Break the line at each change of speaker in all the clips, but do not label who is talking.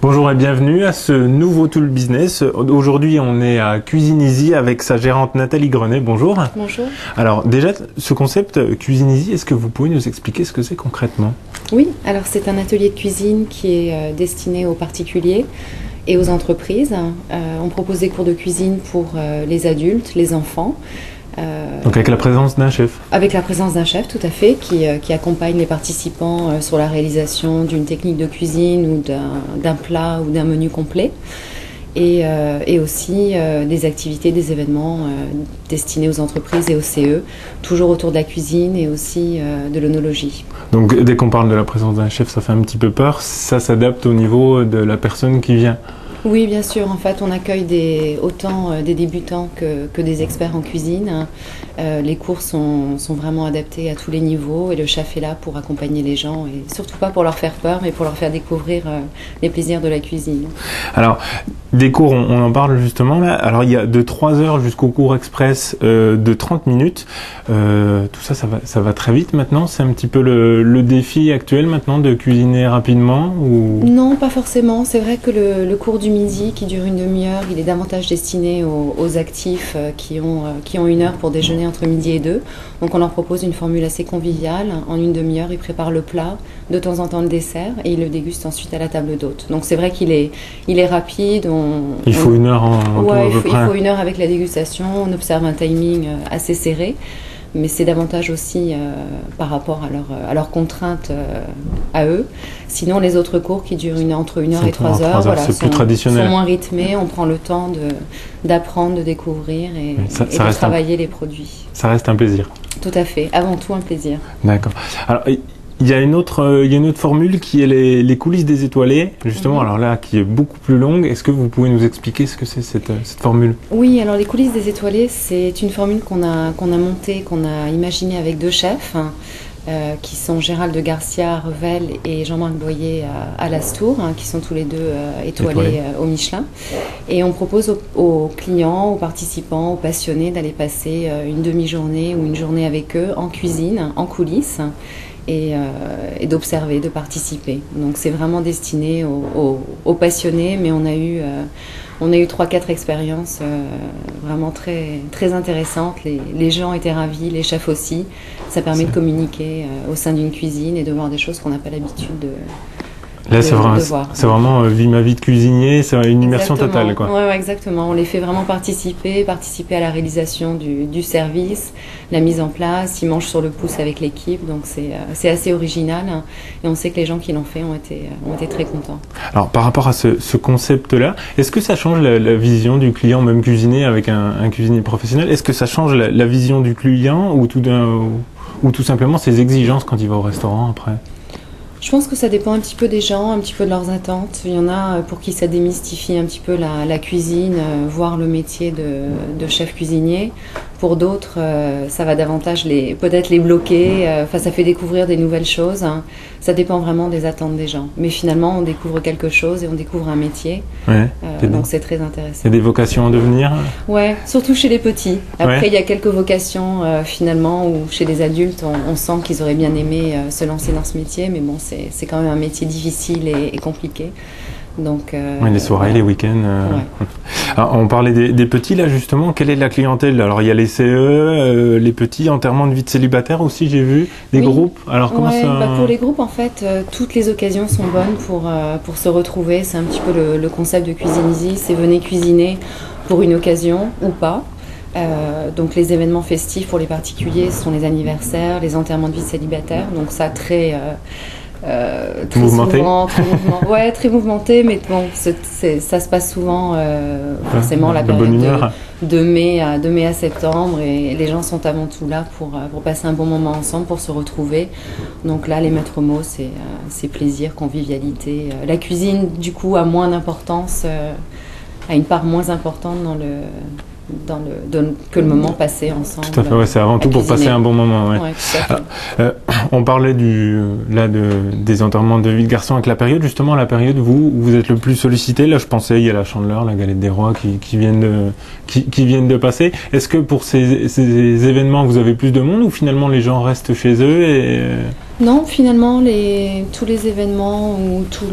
Bonjour et bienvenue à ce nouveau Tool Business. Aujourd'hui, on est à Cuisine Easy avec sa gérante Nathalie Grenet. Bonjour.
Bonjour.
Alors déjà, ce concept Cuisine Easy, est-ce que vous pouvez nous expliquer ce que c'est concrètement?
Oui, alors c'est un atelier de cuisine qui est destiné aux particuliers et aux entreprises. On propose des cours de cuisine pour les adultes, les enfants.
Donc avec la présence d'un chef? Avec
la présence d'un chef, tout à fait, qui accompagne les participants sur la réalisation d'une technique de cuisine ou d'un plat ou d'un menu complet. Et aussi des activités, des événements destinés aux entreprises et aux CE, toujours autour de la cuisine et aussi de l'œnologie.
Donc dès qu'on parle de la présence d'un chef, ça fait un petit peu peur. Ça s'adapte au niveau de la personne qui vient?
Oui, bien sûr. En fait, on accueille autant des débutants que des experts en cuisine. Les cours sont vraiment adaptés à tous les niveaux et le chef est là pour accompagner les gens et surtout pas pour leur faire peur, mais pour leur faire découvrir les plaisirs de la cuisine.
Alors, des cours, on en parle justement là. Alors, il y a de 3 heures jusqu'au cours express de 30 minutes. Tout ça, ça va très vite maintenant. C'est un petit peu le défi actuel maintenant de cuisiner rapidement ou...
Non, pas forcément. C'est vrai que le cours du midi qui dure une demi-heure, il est davantage destiné aux actifs qui ont 1 heure pour déjeuner entre midi et 2. Donc on leur propose une formule assez conviviale. En une demi-heure, ils préparent le plat, de temps en temps le dessert et ils le dégustent ensuite à la table d'hôte. Donc c'est vrai qu'il est rapide.
Il faut 1 heure en tout à peu près.
Il faut 1 heure avec la dégustation. On observe un timing assez serré. Mais c'est davantage aussi par rapport à leurs contraintes à eux. Sinon, les autres cours qui durent entre 1 heure et 3 heures, voilà,
c'est plus traditionnel.
Sont moins rythmés. On prend le temps d'apprendre, de découvrir et de travailler les produits.
Ça reste un plaisir.
Tout à fait. Avant tout, un plaisir.
D'accord. Alors, il y a une autre formule qui est les coulisses des étoilés, justement, alors là, qui est beaucoup plus longue. Est-ce que vous pouvez nous expliquer ce que c'est cette formule?
Oui, alors les coulisses des étoilés, c'est une formule qu'on a montée, qu'on a imaginée avec 2 chefs, qui sont Gérald de Garcia Revel et Jean-Marc Boyer à l'Astour, qui sont tous les 2 étoilés au Michelin. Et on propose aux clients, aux participants, aux passionnés d'aller passer une demi-journée ou une journée avec eux en cuisine, en coulisses. Et d'observer, de participer. Donc c'est vraiment destiné aux passionnés, mais on a eu 3-4 expériences vraiment très, très intéressantes. Les gens étaient ravis, les chefs aussi. Ça permet de communiquer au sein d'une cuisine et de voir des choses qu'on n'a pas l'habitude de voir.
C'est vraiment ma vie de cuisinier, c'est une immersion totale, quoi.
Ouais, exactement. On les fait vraiment participer à la réalisation du service, la mise en place. Ils mangent sur le pouce avec l'équipe, donc c'est assez original. Et on sait que les gens qui l'ont fait ont été très contents. Alors,
par rapport à ce concept-là, est-ce que ça change la vision du client, même cuisiner avec un cuisinier professionnel? Est-ce que ça change la vision du client ou tout simplement ses exigences quand il va au restaurant après?
Je pense que ça dépend un petit peu des gens, un petit peu de leurs attentes. Il y en a pour qui ça démystifie un petit peu la cuisine, voire le métier de chef cuisinier. Pour d'autres, ça va davantage peut-être les bloquer. Ça fait découvrir des nouvelles choses. Ça dépend vraiment des attentes des gens. Mais finalement, on découvre quelque chose et on découvre un métier. Ouais, donc c'est très intéressant.
Il y a des vocations en devenir?
Ouais, surtout chez les petits. Après, il y a quelques vocations finalement où chez les adultes, on sent qu'ils auraient bien aimé se lancer dans ce métier. Mais bon, c'est quand même un métier difficile et compliqué. Donc,
les soirées, les week-ends. Alors, on parlait des petits là justement. Quelle est la clientèle? Alors il y a les CE, les petits, enterrement de vie de célibataire aussi, j'ai vu des groupes. Alors comment ça?
Pour les groupes en fait, toutes les occasions sont bonnes pour se retrouver. C'est un petit peu le concept de Cuisine Easy. C'est venez cuisiner pour une occasion ou pas. Donc les événements festifs pour les particuliers, ce sont les anniversaires, les enterrements de vie de célibataire. Donc ça très
mouvementé.
Souvent, très mouvementé, mais bon, ça se passe souvent forcément la période de mai à septembre et les gens sont avant tout là pour passer un bon moment ensemble, pour se retrouver. Donc là, les maîtres mots, c'est plaisir, convivialité. La cuisine, du coup, a moins d'importance, a une part moins importante que le moment passé ensemble.
Tout à fait, ouais, c'est avant tout pour passer un bon moment. Ouais.
Ouais, tout à fait.
Alors, on parlait des enterrements de vie de garçon avec la période. Justement, la période, vous êtes le plus sollicité. Là, je pensais, il y a la Chandeleur, la Galette des Rois qui viennent de passer. Est-ce que pour ces événements, vous avez plus de monde ou finalement les gens restent chez eux
Non, finalement, tous les événements ou toutes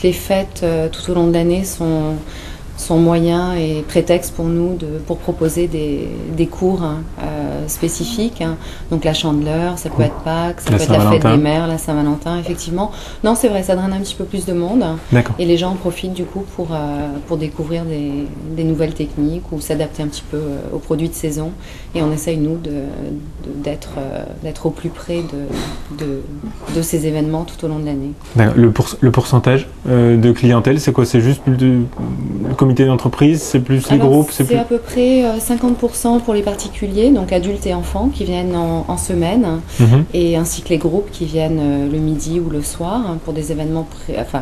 les fêtes tout au long de l'année sont moyens et prétextes pour nous pour proposer des cours spécifiques. Donc la Chandeleur, ça peut être Pâques, ça peut être la fête des mères, la Saint-Valentin, effectivement. Non, c'est vrai, ça draine un petit peu plus de monde.
D'accord. Et
les gens en profitent du coup pour découvrir des nouvelles techniques ou s'adapter un petit peu aux produits de saison. Et on essaye, nous, d'être au plus près de ces événements tout au long de l'année.
Le pourcentage de clientèle, c'est quoi? C'est juste le comité d'entreprise, c'est plus les groupes?
C'est à peu près 50% pour les particuliers, donc adultes et enfants, qui viennent en semaine, et ainsi que les groupes qui viennent le midi ou le soir pour des événements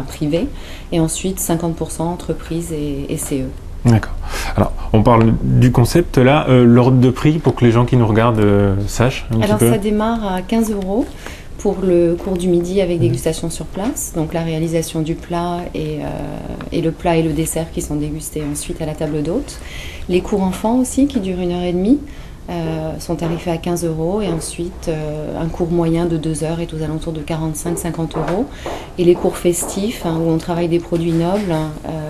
privés, et ensuite 50% entreprises et CE.
D'accord. Alors, on parle du concept là, l'ordre de prix pour que les gens qui nous regardent sachent un petit peu.
Ça démarre à 15 € pour le cours du midi avec dégustation sur place, donc la réalisation du plat et le plat et le dessert qui sont dégustés ensuite à la table d'hôte. Les cours enfants aussi qui durent 1h30 sont tarifés à 15 € et ensuite un cours moyen de 2 heures est aux alentours de 45-50 €. Et les cours festifs où on travaille des produits nobles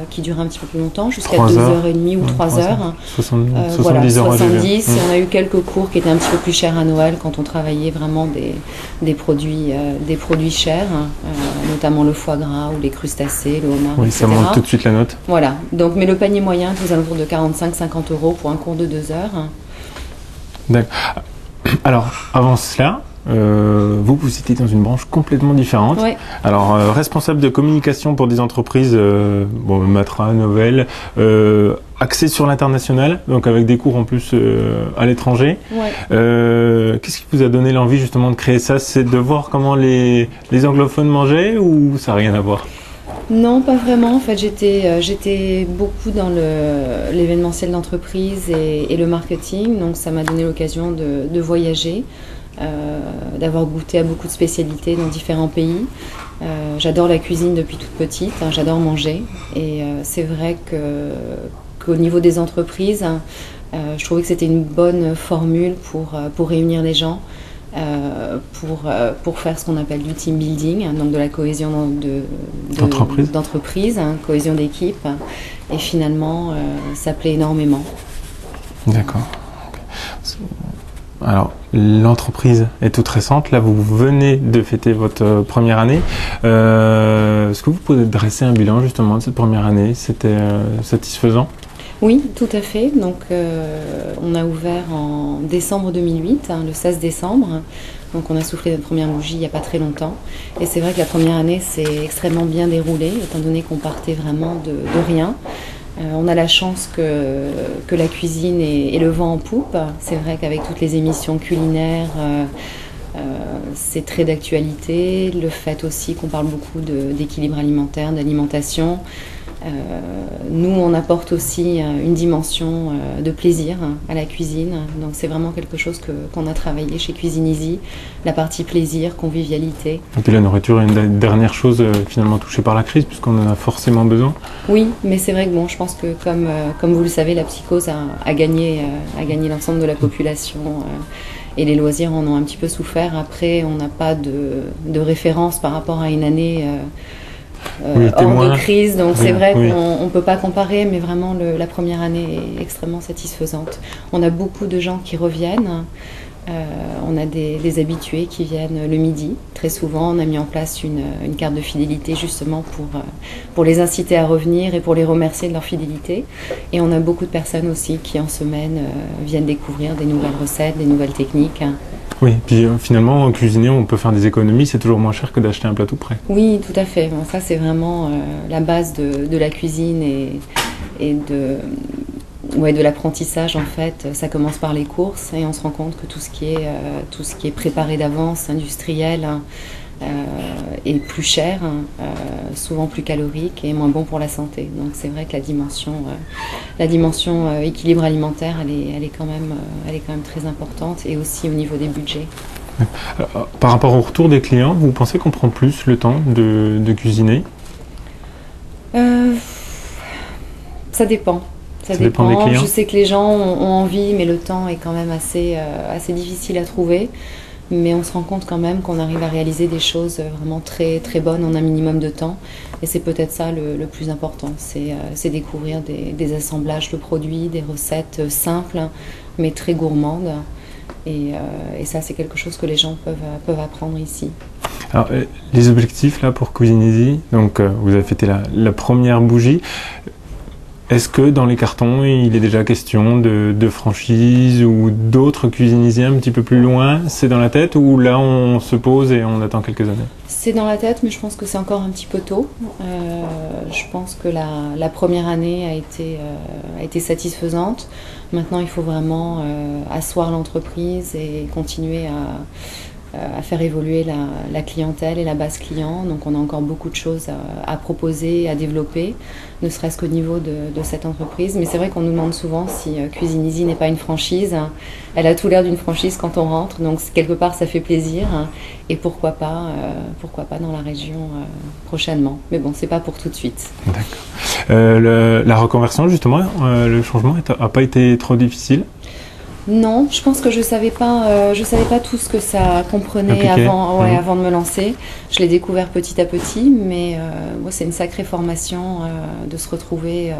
qui durent un petit peu plus longtemps, jusqu'à 2h30 ou 3 heures.
70 €.
70. Et on a eu quelques cours qui étaient un petit peu plus chers à Noël quand on travaillait vraiment des produits chers, notamment le foie gras ou les crustacés, le homard,
oui,
etc.
Ça monte tout de suite la note.
Voilà. Donc, mais le panier moyen est aux alentours de 45-50 € pour un cours de 2 heures.
D'accord. Alors, avant cela, vous étiez dans une branche complètement différente.
Ouais.
Alors, responsable de communication pour des entreprises, Matra, Novell, axé sur l'international, donc avec des cours en plus à l'étranger.
Ouais.
Qu'est-ce qui vous a donné l'envie justement de créer ça? C'est de voir comment les anglophones mangeaient ou ça n'a rien à voir?
Non, pas vraiment. En fait, j'étais beaucoup dans l'événementiel d'entreprise et le marketing. Donc, ça m'a donné l'occasion de voyager, d'avoir goûté à beaucoup de spécialités dans différents pays. J'adore la cuisine depuis toute petite. J'adore manger. Et c'est vrai qu'au niveau des entreprises, je trouvais que c'était une bonne formule pour réunir les gens. Pour faire ce qu'on appelle du team building, donc de la cohésion d'entreprise, cohésion d'équipe, et finalement ça plaît énormément.
D'accord. Alors l'entreprise est toute récente, là vous venez de fêter votre première année. Est-ce que vous pouvez dresser un bilan justement de cette première année? C'était satisfaisant?
Oui, tout à fait. Donc, on a ouvert en décembre 2008, le 16 décembre. Donc, on a soufflé notre première bougie il n'y a pas très longtemps. Et c'est vrai que la première année s'est extrêmement bien déroulée, étant donné qu'on partait vraiment de rien. On a la chance que la cuisine ait le vent en poupe. C'est vrai qu'avec toutes les émissions culinaires, c'est très d'actualité. Le fait aussi qu'on parle beaucoup d'équilibre alimentaire, d'alimentation. Nous, on apporte aussi une dimension de plaisir à la cuisine. Donc, c'est vraiment quelque chose qu'on a travaillé chez Cuisine Easy. La partie plaisir, convivialité.
Et puis la nourriture est une dernière chose finalement touchée par la crise, puisqu'on en a forcément besoin.
Oui, mais c'est vrai que je pense que comme vous le savez, la psychose a gagné l'ensemble de la population. Et les loisirs en ont un petit peu souffert. Après, on n'a pas de référence par rapport à une année hors de crise, donc c'est vrai qu'on ne peut pas comparer, mais vraiment la première année est extrêmement satisfaisante. On a beaucoup de gens qui reviennent, on a des habitués qui viennent le midi. Très souvent, on a mis en place une carte de fidélité justement pour les inciter à revenir et pour les remercier de leur fidélité. Et on a beaucoup de personnes aussi qui en semaine viennent découvrir des nouvelles recettes, des nouvelles techniques.
Oui, puis finalement, en cuisiner, on peut faire des économies, c'est toujours moins cher que d'acheter un plateau prêt.
Oui, tout à fait. Bon, ça, c'est vraiment la base de la cuisine et de l'apprentissage, en fait. Ça commence par les courses et on se rend compte que tout ce qui est préparé d'avance, industriel, et plus cher, souvent plus calorique et moins bon pour la santé. Donc c'est vrai que la dimension équilibre alimentaire, elle est quand même très importante, et aussi au niveau des budgets.
Par rapport au retour des clients, vous pensez qu'on prend plus le temps de cuisiner?
Ça dépend. Ça
dépend des clients.
Je sais que les gens ont envie, mais le temps est quand même assez difficile à trouver. Mais on se rend compte quand même qu'on arrive à réaliser des choses vraiment très, très bonnes en un minimum de temps. Et c'est peut-être ça le plus important, c'est découvrir des assemblages de produits, des recettes simples, mais très gourmandes. Et ça, c'est quelque chose que les gens peuvent apprendre ici.
Alors, les objectifs là pour Cuisine Easy, donc vous avez fêté la première bougie. Est-ce que dans les cartons, il est déjà question de franchise ou d'autres Cuisine Easy un petit peu plus loin? C'est dans la tête, ou là on se pose et on attend quelques années?
C'est dans la tête, mais je pense que c'est encore un petit peu tôt. Je pense que la première année a été satisfaisante. Maintenant, il faut vraiment asseoir l'entreprise et continuer à faire évoluer la clientèle et la base client. Donc on a encore beaucoup de choses à proposer, à développer, ne serait-ce qu'au niveau de cette entreprise. Mais c'est vrai qu'on nous demande souvent si Cuisine Easy n'est pas une franchise. Elle a tout l'air d'une franchise quand on rentre, donc quelque part ça fait plaisir. Et pourquoi pas dans la région prochainement. Mais bon, c'est pas pour tout de suite.
D'accord. La reconversion, justement, le changement n'a pas été trop difficile?
Non, je pense que je savais pas tout ce que ça comprenait avant de me lancer. Je l'ai découvert petit à petit, mais c'est une sacrée formation de se retrouver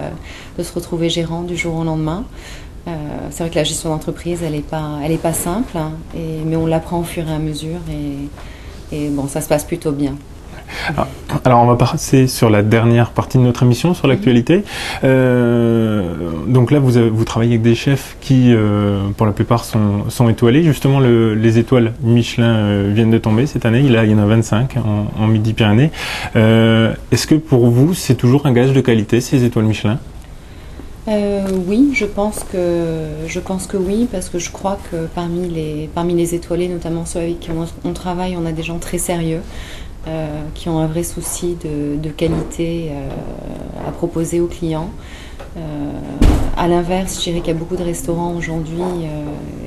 gérant du jour au lendemain. C'est vrai que la gestion d'entreprise, elle est pas simple, mais on l'apprend au fur et à mesure, et bon, ça se passe plutôt bien.
Alors on va passer sur la dernière partie de notre émission, sur l'actualité. Donc là vous travaillez avec des chefs qui pour la plupart sont étoilés. Justement les étoiles Michelin viennent de tomber cette année, il y en a 25 en Midi-Pyrénées. Est-ce que pour vous c'est toujours un gage de qualité, ces étoiles Michelin?
Oui, je pense que oui, parce que je crois que parmi les étoilés, notamment ceux avec qui on travaille, on a des gens très sérieux, qui ont un vrai souci de qualité à proposer aux clients. À l'inverse, je dirais qu'il y a beaucoup de restaurants aujourd'hui,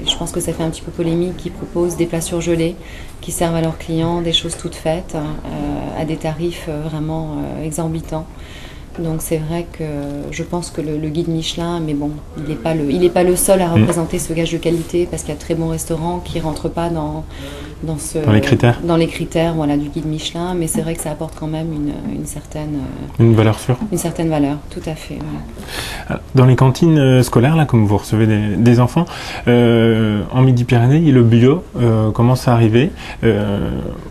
je pense que ça fait un petit peu polémique, qui proposent des plats surgelés, qui servent à leurs clients des choses toutes faites, à des tarifs vraiment exorbitants. Donc c'est vrai que je pense que le guide Michelin, mais bon, il n'est pas le seul à représenter ce gage de qualité, parce qu'il y a de très bons restaurants qui ne rentrent pas dans les critères voilà, du guide Michelin, mais c'est vrai que ça apporte quand même une certaine
valeur sûre.
Une certaine valeur, tout à fait. Ouais.
Dans les cantines scolaires, là, comme vous recevez des enfants, en Midi-Pyrénées, le bio commence à arriver.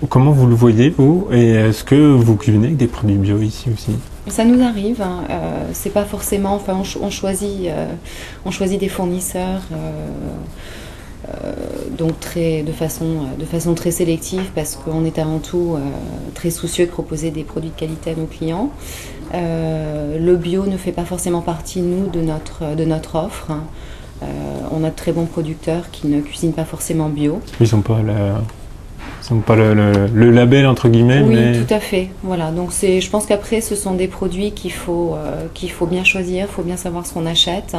Comment vous le voyez, vous? Et est-ce que vous cuisinez avec des produits bio ici aussi?
Ça nous arrive, c'est pas forcément, enfin on choisit des fournisseurs donc de façon très sélective, parce qu'on est avant tout très soucieux de proposer des produits de qualité à nos clients. Le bio ne fait pas forcément partie, nous, de notre offre. On a de très bons producteurs qui ne cuisinent pas forcément bio.
Ils n'ont pas le label entre guillemets.
Oui,
mais...
tout à fait. Voilà. Donc je pense qu'après, ce sont des produits qu'il faut bien choisir, il faut bien savoir ce qu'on achète.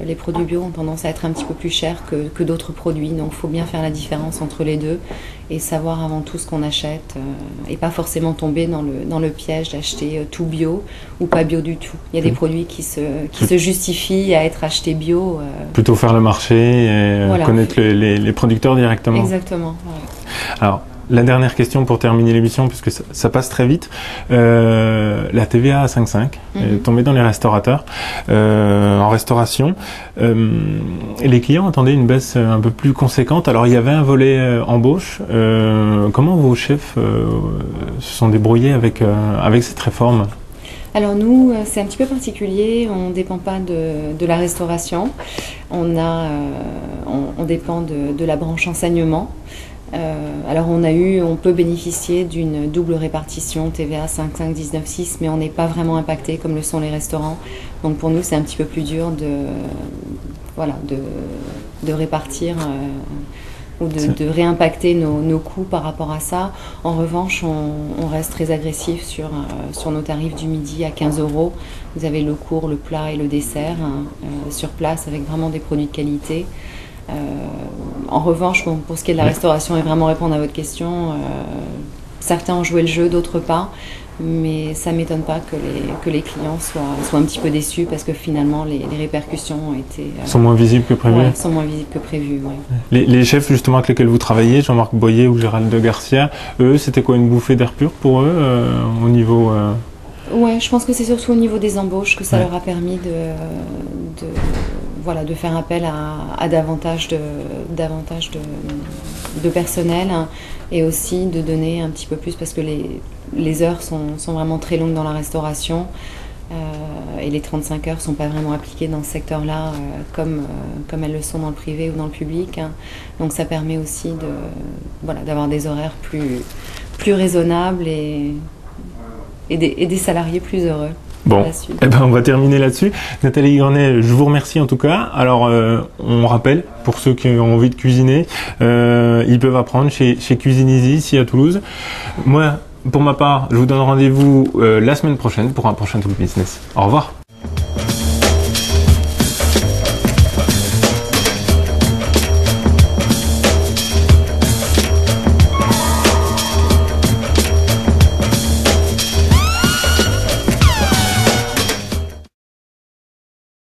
Les produits bio ont tendance à être un petit peu plus chers que d'autres produits, donc il faut bien faire la différence entre les deux et savoir avant tout ce qu'on achète, et pas forcément tomber dans le piège d'acheter tout bio ou pas bio du tout. Il y a des produits qui se justifient à être achetés bio.
Plutôt faire le marché et voilà, connaître les producteurs directement.
Exactement. Ouais.
Alors, la dernière question pour terminer l'émission, puisque ça passe très vite. La TVA à 5,5 est tombée dans les restaurateurs, en restauration. Les clients attendaient une baisse un peu plus conséquente. Alors, il y avait un volet embauche. Comment vos chefs se sont débrouillés avec cette réforme?
Alors nous, c'est un petit peu particulier, on ne dépend pas de la restauration, on dépend de la branche enseignement. Alors on peut bénéficier d'une double répartition TVA 5,5, 19,6, mais on n'est pas vraiment impacté comme le sont les restaurants. Donc pour nous, c'est un petit peu plus dur de répartir ou de réimpacter nos coûts par rapport à ça. En revanche, on reste très agressif sur nos tarifs du midi à 15 €. Vous avez le court, le plat et le dessert sur place avec vraiment des produits de qualité. En revanche, bon, pour ce qui est de la restauration et vraiment répondre à votre question, certains ont joué le jeu, d'autres pas. Mais ça ne m'étonne pas que les clients soient un petit peu déçus parce que finalement les répercussions ont été...
sont moins visibles que prévu.
Ouais, sont moins visibles que prévu, ouais.
Les chefs justement avec lesquels vous travaillez, Jean-Marc Boyer ou Gérald de Garcia, eux, c'était quoi, une bouffée d'air pur pour eux au niveau...
Ouais, je pense que c'est surtout au niveau des embauches que ça leur a permis de faire appel à davantage de personnel, hein, et aussi de donner un petit peu plus parce que les heures sont vraiment très longues dans la restauration et les 35 heures ne sont pas vraiment appliquées dans ce secteur-là comme elles le sont dans le privé ou dans le public, hein. Donc ça permet aussi d'avoir des horaires plus raisonnables et des salariés plus heureux.
Bon, on va terminer là-dessus. Nathalie Granet, je vous remercie en tout cas. Alors, on rappelle, pour ceux qui ont envie de cuisiner, ils peuvent apprendre chez Cuisine Easy, ici à Toulouse. Moi, pour ma part, je vous donne rendez-vous la semaine prochaine pour un prochain Talk Business. Au revoir.